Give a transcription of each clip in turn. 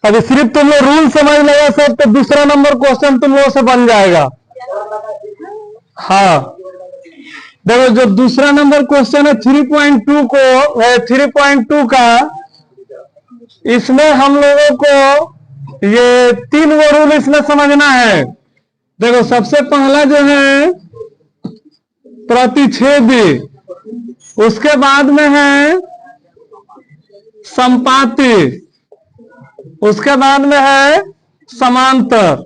अभी सिर्फ तुम लोग रूल समझ लेगा सब, तो दूसरा नंबर क्वेश्चन तुम लोगों से बन जाएगा। हाँ देखो, जो दूसरा नंबर क्वेश्चन है 3.2 को 3.2 का, इसमें हम लोगों को ये 3 वो रूल इसमें समझना है। देखो सबसे पहला जो है प्रतिच्छेदी, उसके बाद में है संपाती, उसके बाद में है समांतर।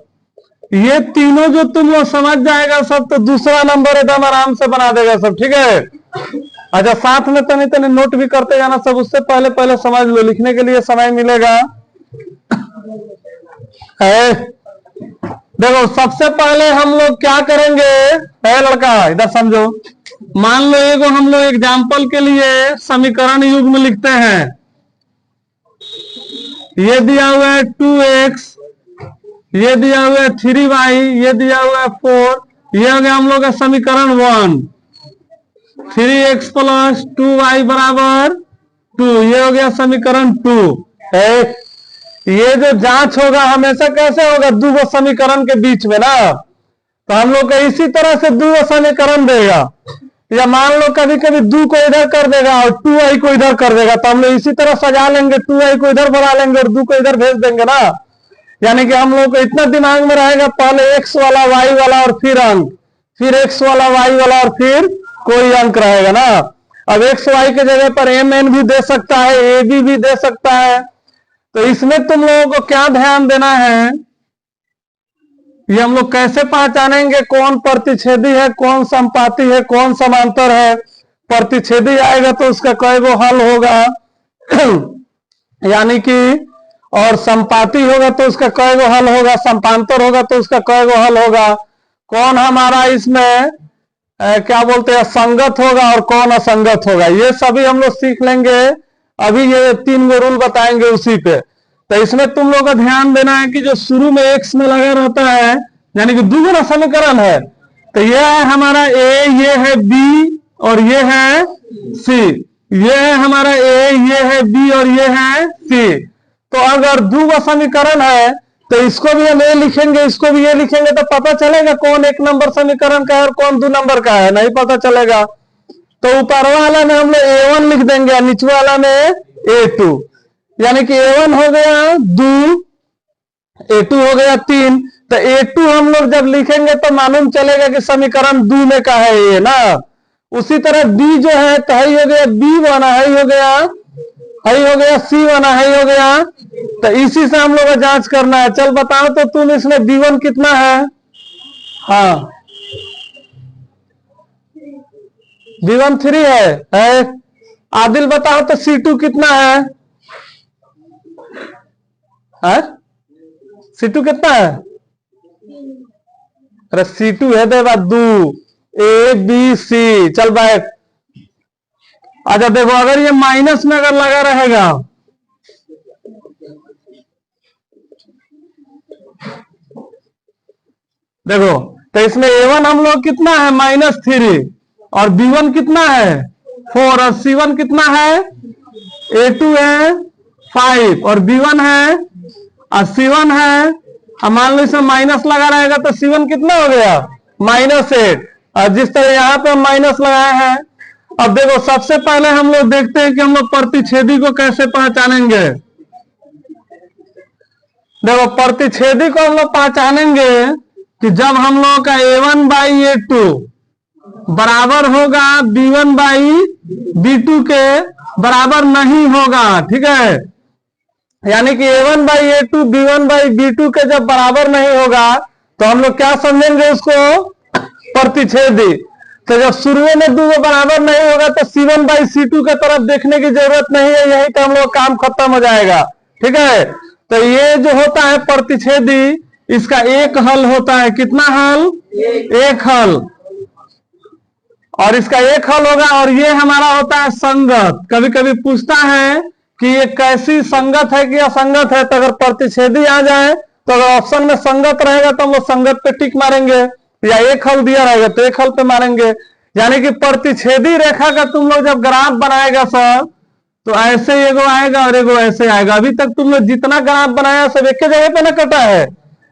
ये तीनों जो तुम लोग समझ जाएगा सब, तो दूसरा नंबर एकदम आराम से बना देगा सब। ठीक है, अच्छा साथ में तनी तनी नोट भी करते जाना सब, उससे पहले पहले समझ लो, लिखने के लिए समय मिलेगा। देखो सबसे पहले हम लोग क्या करेंगे, है लड़का इधर समझो। मान लो एगो हम लोग एग्जाम्पल के लिए समीकरण युग्म लिखते हैं। ये दिया हुआ है 2x, ये दिया हुआ है 3y, ये दिया हुआ है 4, ये हो गया हम लोग का समीकरण 1। 3x प्लस 2y बराबर 2, ये हो गया समीकरण 2 है। ये जो जांच होगा हमेशा कैसे होगा, दो समीकरण के बीच में ना, तो हम लोग को इसी तरह से दो समीकरण देगा, या मान लो कभी कभी 2 को इधर कर देगा और 2i को इधर कर देगा, तो हम लोग इसी तरह सजा लेंगे, 2i को इधर बढ़ा लेंगे और 2 को इधर भेज देंगे ना। यानी कि हम लोग को इतना दिमाग में रहेगा, पहले x वाला y वाला और फिर अंक, फिर x वाला y वाला और फिर कोई अंक रहेगा ना। अब x y के जगह पर mn भी दे सकता है, ab भी दे सकता है। तो इसमें तुम लोगों को क्या ध्यान देना है, ये हम लोग कैसे पहचानेंगे कौन प्रतिच्छेदी है, कौन संपाती है, कौन समांतर है। प्रतिच्छेदी आएगा तो उसका कई गो हल होगा यानी कि, और संपाती होगा तो उसका कई गो हल होगा, संपांतर होगा तो उसका कई गो हल होगा। कौन हमारा इसमें क्या बोलते हैं संगत होगा और कौन असंगत होगा, ये सभी हम लोग सीख लेंगे। अभी ये 3 गो रूल बताएंगे उसी पे। तो इसमें तुम लोग का ध्यान देना है कि जो शुरू में x में लगा रहता है, यानी कि दुगुना समीकरण है, तो ये है हमारा a, ये है b और ये है c, ये है हमारा a, ये है b और ये है c। तो अगर दो समीकरण है तो इसको भी हम ए लिखेंगे, इसको भी ये लिखेंगे, तो पता चलेगा कौन 1 नंबर समीकरण का है और कौन 2 नंबर का है, नहीं पता चलेगा। तो ऊपर वाला में हम लोग a1 लिख देंगे और नीचे वाला में a2, यानी कि a1 हो गया 2, a2 हो गया 3। तो a2 हम लोग जब लिखेंगे तो मालूम चलेगा कि समीकरण 2 में का है ये ना। उसी तरह b जो है तो है हो गया b1, है हो गया c1, है हो गया। तो इसी से हम लोग को जांच करना है। चल बताओ तो तुम इसमें b1 कितना है, हाँ b1 3 है। आदिल बताओ तो c2 कितना है, c2 कितना है, अरे c2 है दे बात 2 a b c। चल बैठ, अच्छा देखो अगर ये माइनस में अगर लगा रहेगा, देखो तो इसमें a1 हम लोग कितना है -3 और b1 कितना है 4 और c1 कितना है, a2 है 5 और b1 है और c1 है, अब मान लो इसमें माइनस लगा रहेगा तो c1 कितना हो गया -8, और जिस तरह यहाँ पे माइनस लगाए हैं। अब देखो सबसे पहले हम लोग देखते हैं कि हम लोग प्रतिच्छेदी को कैसे पहचानेंगे। देखो प्रतिच्छेदी को हम लोग पहचानेंगे कि जब हम लोग का a1/a2 बराबर होगा b1/b2 के बराबर नहीं होगा, ठीक है। यानी कि a1/a2 b1/b2 के जब बराबर नहीं होगा तो हम लोग क्या समझेंगे उसको, प्रतिच्छेदी। तो जब शुरू में दो बराबर नहीं होगा तो c1/c2 के तरफ देखने की जरूरत नहीं है, यही तो हम लोग काम खत्म हो जाएगा, ठीक है। तो ये जो होता है प्रतिच्छेदी, इसका एक हल होता है, कितना हल, एक हल, और इसका एक हल होगा। और ये हमारा होता है संगत। कभी कभी पूछता है कि ये कैसी संगत है कि असंगत है, तो अगर प्रतिच्छेदी आ जाए तो अगर ऑप्शन में संगत रहेगा तो हम लोग संगत पे टिक मारेंगे, या एक हल दिया रहेगा तो एक हल पे मारेंगे। यानी कि प्रतिच्छेदी रेखा का तुम लोग जब ग्राफ बनाएगा सर, तो ऐसे एगो आएगा और एगो ऐसे आएगा। अभी तक तुम लोग जितना ग्राफ बनाया सब एक जगह पे ना कटा है,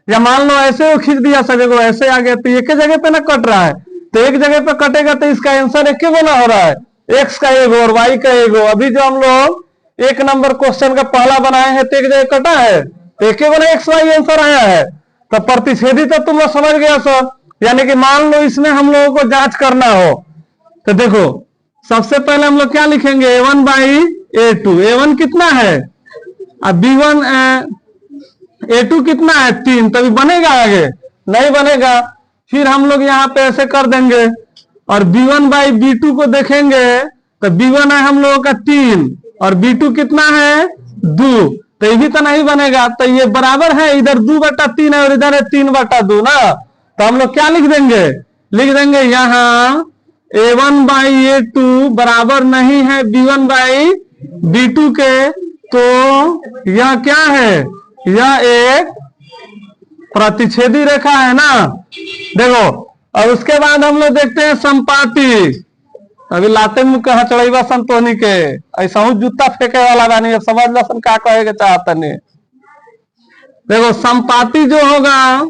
या मान लो ऐसे खींच दिया सब एगो ऐसे आ गया तो एक जगह पे ना कट रहा है। तो एक जगह पे कटेगा तो इसका आंसर एक ही बना हो रहा है, एक्स का एगो और वाई का एगो। अभी जो हम लोग 1 नंबर क्वेश्चन का पहला बनाए हैं तो एक जगह कटा है, तो एक ही बना एक्स वाई आंसर आया है। तो प्रतिच्छेदी तो तुम लोग समझ गया सब। यानी कि मान लो इसमें हम लोगों को जांच करना हो तो देखो सबसे पहले हम लोग क्या लिखेंगे, a1 बाई a2। a1 कितना है, अब b1 a2 कितना है 3, तभी बनेगा, आगे नहीं बनेगा। फिर हम लोग यहाँ पे ऐसे कर देंगे और b1 बाई b2 को देखेंगे तो b1 है हम लोगों का 3 और b2 कितना है 2, तो ये भी तो नहीं बनेगा। तो ये बराबर है, इधर 2/3 है और इधर है 3/2 ना। तो हम लोग क्या लिख देंगे यहाँ a1 बाई a2 बराबर नहीं है b1 बाई b2 के। तो यह क्या है, यह एक प्रतिच्छेदी रेखा है ना। देखो और उसके बाद हम लोग देखते हैं संपाती। अभी लाते मुंह कहा चढ़ेबा संतोनी के, ऐसा हूं जूता फेंके वाला बानी, अब समझ लो क्या कहेगा चाहता नहीं। देखो संपाती जो होगा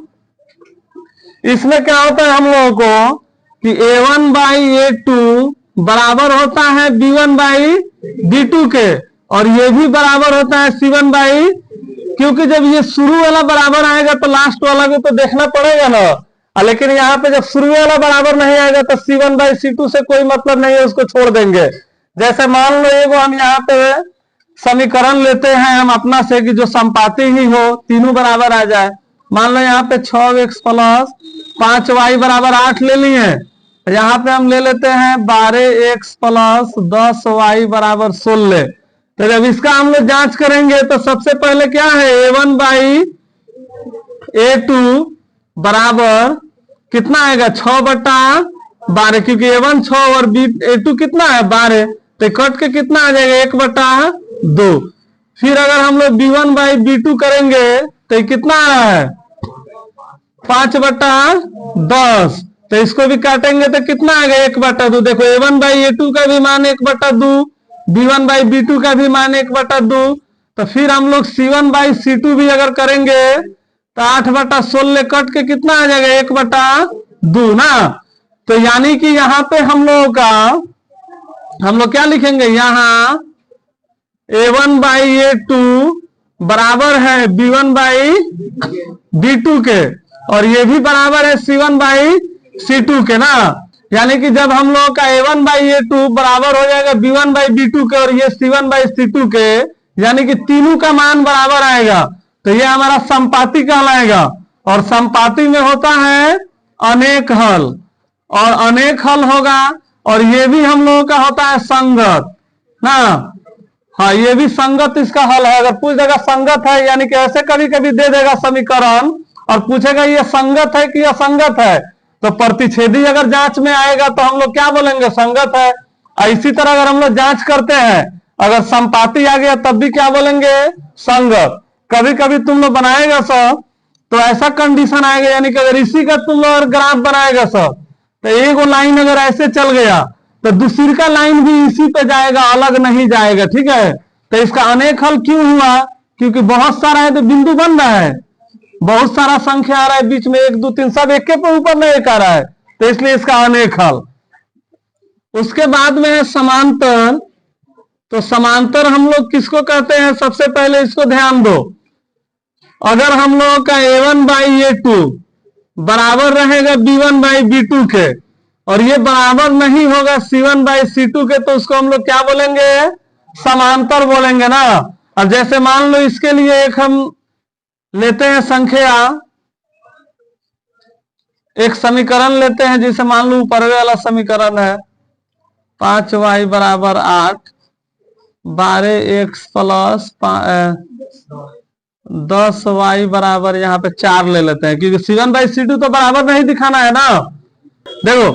इसमें क्या होता है हम लोगों को कि a1 बाई a2 बराबर होता है b1 बाई b2 के, और ये भी बराबर होता है c1 बाई, क्योंकि जब ये शुरू वाला बराबर आएगा तो लास्ट वाला को तो देखना पड़ेगा ना। लेकिन यहाँ पे जब शुरू वाला बराबर नहीं आएगा तो c1 बाई c2 से कोई मतलब नहीं है, उसको छोड़ देंगे। जैसे मान लो एगो हम यहाँ पे समीकरण लेते हैं हम अपना से कि जो संपाती ही हो, तीनों बराबर आ जाए। मान लो यहाँ पे 6x प्लस 5y बराबर 8 ले लिए, यहाँ पे हम ले लेते हैं 12x प्लस 10y बराबर 16। तो जब इसका हम लोग जांच करेंगे तो सबसे पहले क्या है, a1 बाई a2 बराबर कितना आएगा 6/12, क्योंकि a1 6 और a2 कितना है 12, तो कट के कितना आ जाएगा 1/2। फिर अगर हम लोग b1 बाई b2 करेंगे तो कितना है 5/10, तो इसको भी काटेंगे तो कितना आएगा 1/2। देखो a1 बाई a2 का भी मान 1/2, b1 बाई b2 का भी मान 1/2। तो फिर हम लोग c1 बाई c2 भी अगर करेंगे तो 8/16 कट के कितना आ जाएगा 1/2 ना। तो यानी कि यहाँ पे हम लोग क्या लिखेंगे, यहाँ a1 बाई a2 बराबर है b1 बाई b2 के, और ये भी बराबर है c1 बाई c2 के ना। यानी कि जब हम लोग का a1 बाई a2 बराबर हो जाएगा b1 बाई b2 के और ये c1 बाई c2 के, यानी कि तीनों का मान बराबर आएगा, तो ये हमारा संपाती कहलाएगा। और संपाती में होता है अनेक हल, और अनेक हल होगा, और ये भी हम लोगों का होता है संगत ना। हाँ ये भी संगत इसका हल है। अगर पूछ देगा संगत है, यानी कि ऐसे कभी कभी दे देगा समीकरण और पूछेगा ये संगत है कि असंगत है, तो प्रतिच्छेदी अगर जांच में आएगा तो हम लोग क्या बोलेंगे संगत है। इसी तरह अगर हम लोग जांच करते हैं, अगर संपाती आ गया तब भी क्या बोलेंगे संगत। कभी कभी तुम लोग बनाएगा सब तो ऐसा कंडीशन आएगा, यानी कि अगर इसी का तुम लोग ग्राफ बनाएगा सब तो एक लाइन अगर ऐसे चल गया तो दूसरी का लाइन भी इसी पे जाएगा, अलग नहीं जाएगा, ठीक है। तो इसका अनेक हल क्यों हुआ, क्योंकि बहुत सारा है तो बिंदु बन रहा है, बहुत सारा संख्या आ रहा है बीच में 1 2 3 सब एक के ऊपर में एक आ रहा है, तो इसलिए इसका अनेक हल। उसके बाद में है समांतर। तो समांतर हम लोग किसको कहते हैं, सबसे पहले इसको ध्यान दो। अगर हम लोग का a1 बाई a2 बराबर रहेगा b1 बाई b2 के, और ये बराबर नहीं होगा c1 बाई c2 के, तो उसको हम लोग क्या बोलेंगे समांतर बोलेंगे ना। और जैसे मान लो इसके लिए एक हम लेते हैं संख्या, एक समीकरण लेते हैं, जिसे मान लो ऊपर वाला समीकरण है 5y बराबर 8, 12x प्लस 10y बराबर यहाँ पे 4 ले लेते हैं, क्योंकि c1 बाई c2 तो बराबर नहीं दिखाना है ना। देखो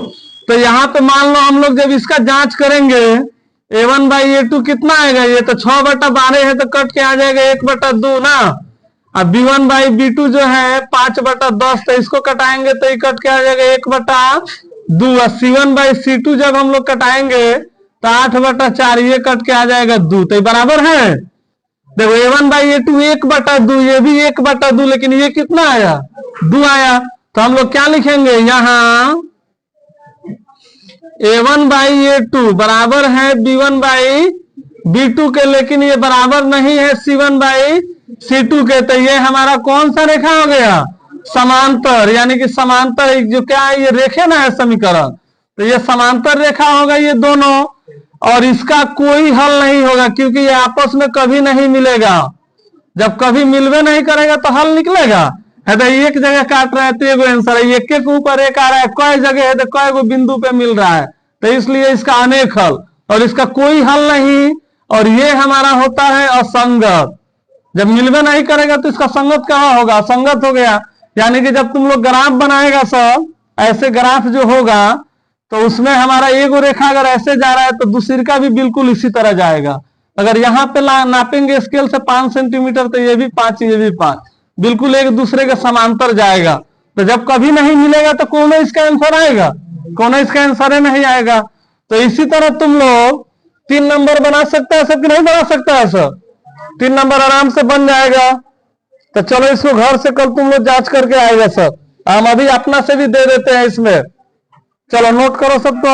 तो यहाँ पे मान लो हम लोग जब इसका जांच करेंगे a1 बाई a2 कितना आएगा, ये तो 6/12 है तो कट के आ जाएगा 1/2 ना। अब b1 बाई b2 जो है 5/10, तो इसको कटाएंगे तो ये कट के आ जाएगा 1/2। और c1 बाई c2 जब हम लोग कटाएंगे तो 8/4 ये कट के आ जाएगा 2, तो ये बराबर है। देखो A1/A2 1/2, ये भी 1/2, लेकिन ये कितना आया 2 आया। तो हम लोग क्या लिखेंगे यहाँ A1/A2 बराबर है B1/B2 के, लेकिन ये बराबर नहीं है C1/C2 के। तो ये हमारा कौन सा रेखा हो गया समांतर, यानी कि समांतर जो क्या है ये रेखे ना है समीकरण, तो ये समांतर रेखा होगा ये दोनों, और इसका कोई हल नहीं होगा क्योंकि ये आपस में कभी नहीं मिलेगा। जब कभी मिलवे नहीं करेगा तो हल निकलेगा। है तो एक जगह काट रहा है तो एगो आंसर है, एक के ऊपर एक आ रहा है, कई जगह है तो कई गो बिंदु पे मिल रहा है, तो इसलिए इसका अनेक हल और इसका कोई हल नहीं। और ये हमारा होता है असंगत। जब मिलवे नहीं करेगा तो इसका संगत कहाँ होगा, असंगत हो गया। यानी कि जब तुम लोग ग्राफ बनाएगा सब ऐसे ग्राफ जो होगा तो उसमें हमारा एगो रेखा अगर ऐसे जा रहा है तो दूसरी का भी बिल्कुल इसी तरह जाएगा। अगर यहाँ पे नापेंगे स्केल से 5 सेंटीमीटर तो ये भी 5 ये भी 5, बिल्कुल एक दूसरे के समांतर जाएगा। तो जब कभी नहीं मिलेगा तो कौन इसका आंसर आएगा, कौन इसका आंसर नहीं आएगा। तो इसी तरह तुम लोग 3 नंबर बना सकता है सब कि नहीं बना सकता है सर, 3 नंबर आराम से बन जाएगा। तो चलो इसको घर से कल तुम लोग जांच करके आएगा सर, हम अभी अपना से भी दे देते हैं इसमें। चलो नोट करो सबको।